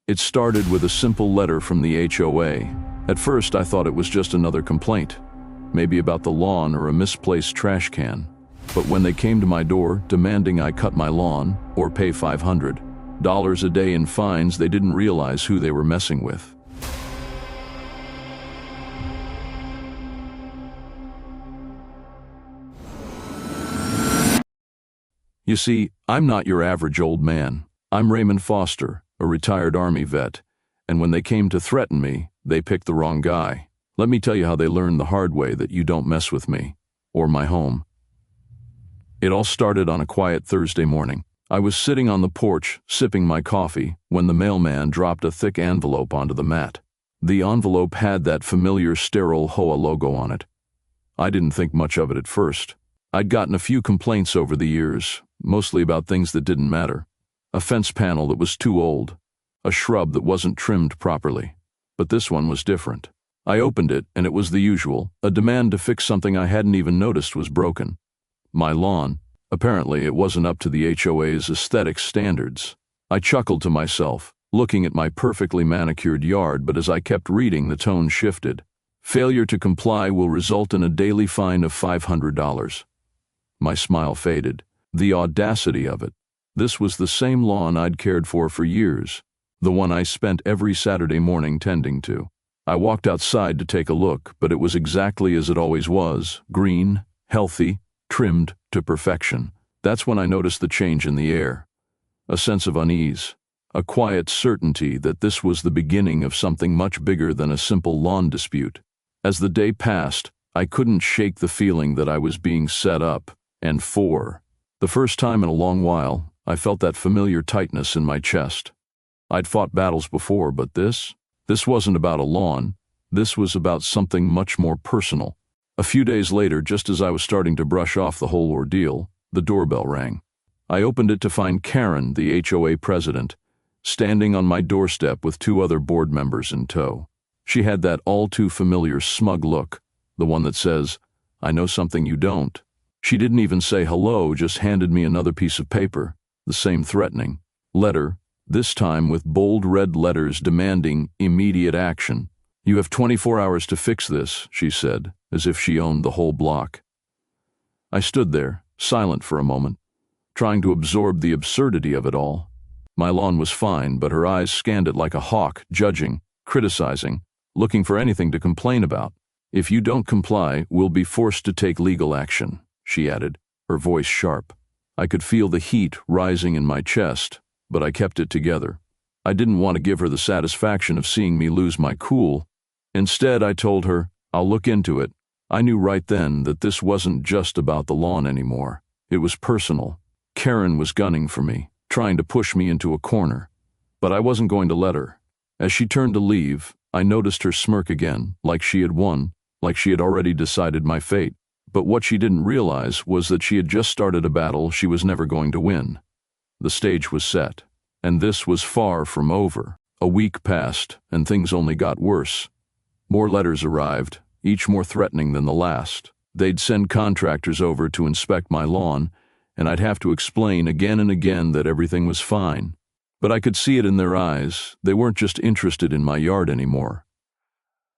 It started with a simple letter from the HOA. At first, I thought it was just another complaint, maybe about the lawn or a misplaced trash can. But when they came to my door demanding I cut my lawn or pay $500 a day in fines, they didn't realize who they were messing with. You see, I'm not your average old man. I'm Raymond Foster, a retired Army vet, and when they came to threaten me, they picked the wrong guy. Let me tell you how they learned the hard way that you don't mess with me, or my home. It all started on a quiet Thursday morning. I was sitting on the porch, sipping my coffee, when the mailman dropped a thick envelope onto the mat. The envelope had that familiar sterile HOA logo on it. I didn't think much of it at first. I'd gotten a few complaints over the years, mostly about things that didn't matter. A fence panel that was too old, a shrub that wasn't trimmed properly. But this one was different. I opened it, and it was the usual, a demand to fix something I hadn't even noticed was broken. My lawn. Apparently, it wasn't up to the HOA's aesthetic standards. I chuckled to myself, looking at my perfectly manicured yard, but as I kept reading, the tone shifted. Failure to comply will result in a daily fine of $500. My smile faded. The audacity of it. This was the same lawn I'd cared for years, the one I spent every Saturday morning tending to. I walked outside to take a look, but it was exactly as it always was, green, healthy, trimmed to perfection. That's when I noticed the change in the air. A sense of unease, a quiet certainty that this was the beginning of something much bigger than a simple lawn dispute. As the day passed, I couldn't shake the feeling that I was being set up, and for the first time in a long while, I felt that familiar tightness in my chest. I'd fought battles before, but this wasn't about a lawn. This was about something much more personal. A few days later, just as I was starting to brush off the whole ordeal, the doorbell rang. I opened it to find Karen, the HOA president, standing on my doorstep with two other board members in tow. She had that all-too-familiar smug look, the one that says, "I know something you don't." She didn't even say hello, just handed me another piece of paper, the same threatening letter, this time with bold red letters demanding immediate action. "You have 24 hours to fix this," she said, as if she owned the whole block. I stood there, silent for a moment, trying to absorb the absurdity of it all. My lawn was fine, but her eyes scanned it like a hawk, judging, criticizing, looking for anything to complain about. "If you don't comply, we'll be forced to take legal action," she added, her voice sharp. I could feel the heat rising in my chest, but I kept it together. I didn't want to give her the satisfaction of seeing me lose my cool. Instead, I told her, "I'll look into it." I knew right then that this wasn't just about the lawn anymore. It was personal. Karen was gunning for me, trying to push me into a corner. But I wasn't going to let her. As she turned to leave, I noticed her smirk again, like she had won, like she had already decided my fate. But what she didn't realize was that she had just started a battle she was never going to win. The stage was set, and this was far from over. A week passed, and things only got worse. More letters arrived, each more threatening than the last. They'd send contractors over to inspect my lawn, and I'd have to explain again and again that everything was fine. But I could see it in their eyes. They weren't just interested in my yard anymore.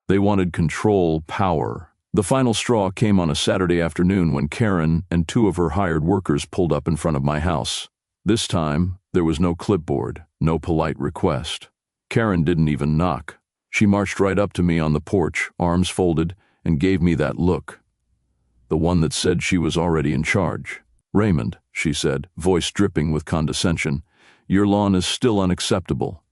They wanted control, power. The final straw came on a Saturday afternoon when Karen and two of her hired workers pulled up in front of my house. This time, there was no clipboard, no polite request. Karen didn't even knock. She marched right up to me on the porch, arms folded, and gave me that look. The one that said she was already in charge. "Raymond," she said, voice dripping with condescension, "your lawn is still unacceptable.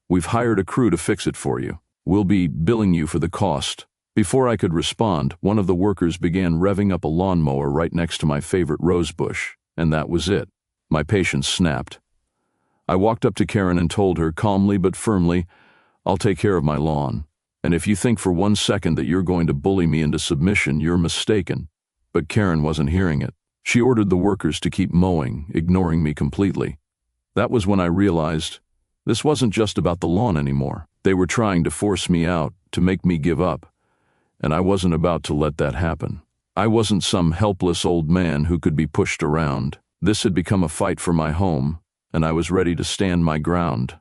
We've hired a crew to fix it for you. We'll be billing you for the cost." Before I could respond, one of the workers began revving up a lawnmower right next to my favorite rose bush, and that was it. My patience snapped. I walked up to Karen and told her, calmly but firmly, "I'll take care of my lawn, and if you think for 1 second that you're going to bully me into submission, you're mistaken." But Karen wasn't hearing it. She ordered the workers to keep mowing, ignoring me completely. That was when I realized this wasn't just about the lawn anymore. They were trying to force me out, to make me give up. And I wasn't about to let that happen. I wasn't some helpless old man who could be pushed around. This had become a fight for my home, and I was ready to stand my ground.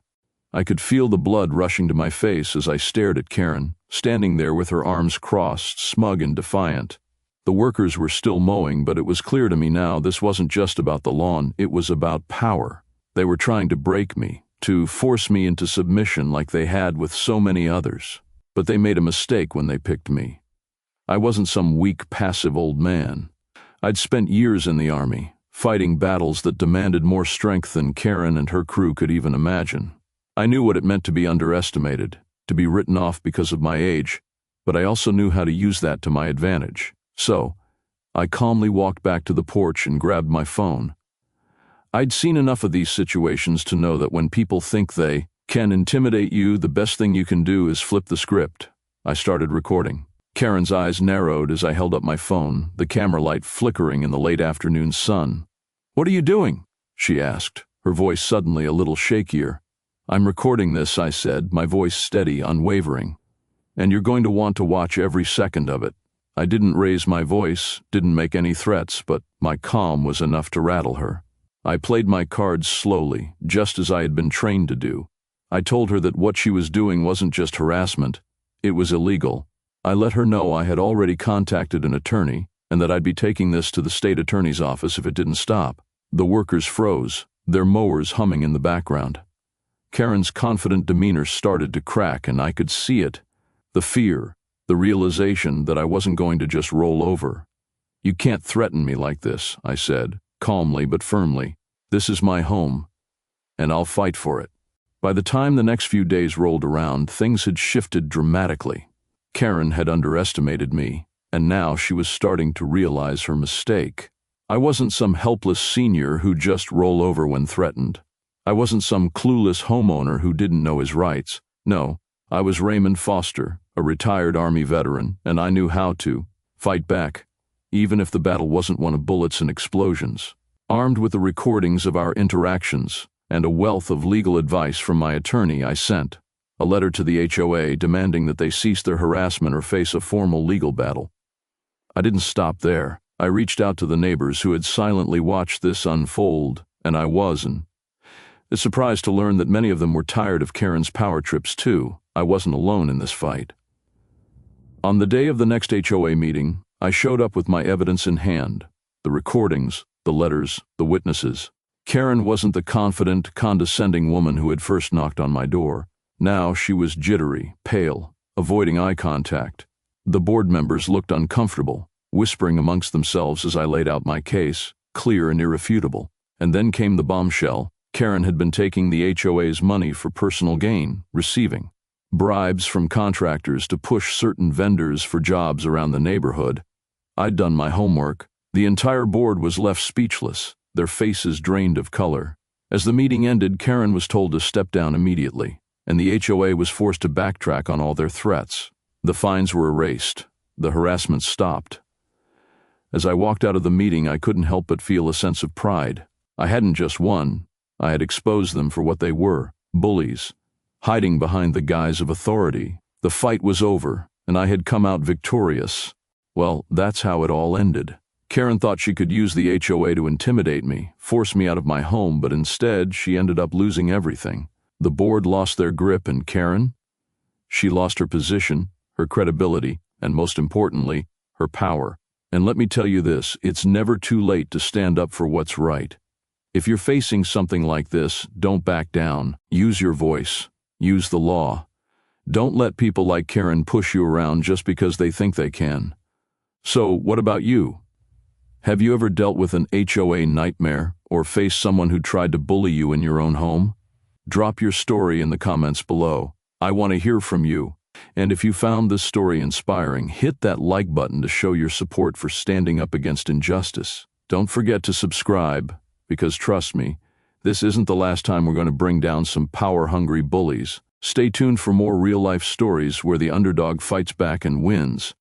I could feel the blood rushing to my face as I stared at Karen, standing there with her arms crossed, smug and defiant. The workers were still mowing, but it was clear to me now this wasn't just about the lawn, it was about power. They were trying to break me, to force me into submission like they had with so many others. But they made a mistake when they picked me. I wasn't some weak, passive old man. I'd spent years in the army, fighting battles that demanded more strength than Karen and her crew could even imagine. I knew what it meant to be underestimated, to be written off because of my age, but I also knew how to use that to my advantage. So, I calmly walked back to the porch and grabbed my phone. I'd seen enough of these situations to know that when people think they can intimidate you, the best thing you can do is flip the script. I started recording. Karen's eyes narrowed as I held up my phone, the camera light flickering in the late afternoon sun. "What are you doing?" she asked, her voice suddenly a little shakier. "I'm recording this," I said, my voice steady, unwavering. "And you're going to want to watch every second of it." I didn't raise my voice, didn't make any threats, but my calm was enough to rattle her. I played my cards slowly, just as I had been trained to do. I told her that what she was doing wasn't just harassment, it was illegal. I let her know I had already contacted an attorney, and that I'd be taking this to the state attorney's office if it didn't stop. The workers froze, their mowers humming in the background. Karen's confident demeanor started to crack, and I could see it. The fear, the realization that I wasn't going to just roll over. "You can't threaten me like this," I said, calmly but firmly. "This is my home, and I'll fight for it." By the time the next few days rolled around, things had shifted dramatically. Karen had underestimated me, and now she was starting to realize her mistake. I wasn't some helpless senior who'd just roll over when threatened. I wasn't some clueless homeowner who didn't know his rights. No, I was Raymond Foster, a retired Army veteran, and I knew how to fight back, even if the battle wasn't one of bullets and explosions. Armed with the recordings of our interactions and a wealth of legal advice from my attorney, I sent a letter to the HOA demanding that they cease their harassment or face a formal legal battle. I didn't stop there. I reached out to the neighbors who had silently watched this unfold, and I wasn't surprised to learn that many of them were tired of Karen's power trips too. I wasn't alone in this fight. On the day of the next HOA meeting, I showed up with my evidence in hand, the recordings, the letters, the witnesses. Karen wasn't the confident, condescending woman who had first knocked on my door. Now she was jittery, pale, avoiding eye contact. The board members looked uncomfortable, whispering amongst themselves as I laid out my case, clear and irrefutable. And then came the bombshell. Karen had been taking the HOA's money for personal gain, receiving bribes from contractors to push certain vendors for jobs around the neighborhood. I'd done my homework. The entire board was left speechless, their faces drained of color. As the meeting ended, Karen was told to step down immediately, and the HOA was forced to backtrack on all their threats. The fines were erased. The harassment stopped. As I walked out of the meeting, I couldn't help but feel a sense of pride. I hadn't just won. I had exposed them for what they were, bullies, hiding behind the guise of authority. The fight was over, and I had come out victorious. Well, that's how it all ended. Karen thought she could use the HOA to intimidate me, force me out of my home, but instead she ended up losing everything. The board lost their grip, and Karen? She lost her position, her credibility, and most importantly, her power. And let me tell you this, it's never too late to stand up for what's right. If you're facing something like this, don't back down. Use your voice. Use the law. Don't let people like Karen push you around just because they think they can. So, what about you? Have you ever dealt with an HOA nightmare or faced someone who tried to bully you in your own home? Drop your story in the comments below. I want to hear from you. And if you found this story inspiring, hit that like button to show your support for standing up against injustice. Don't forget to subscribe, because trust me, this isn't the last time we're going to bring down some power-hungry bullies. Stay tuned for more real-life stories where the underdog fights back and wins.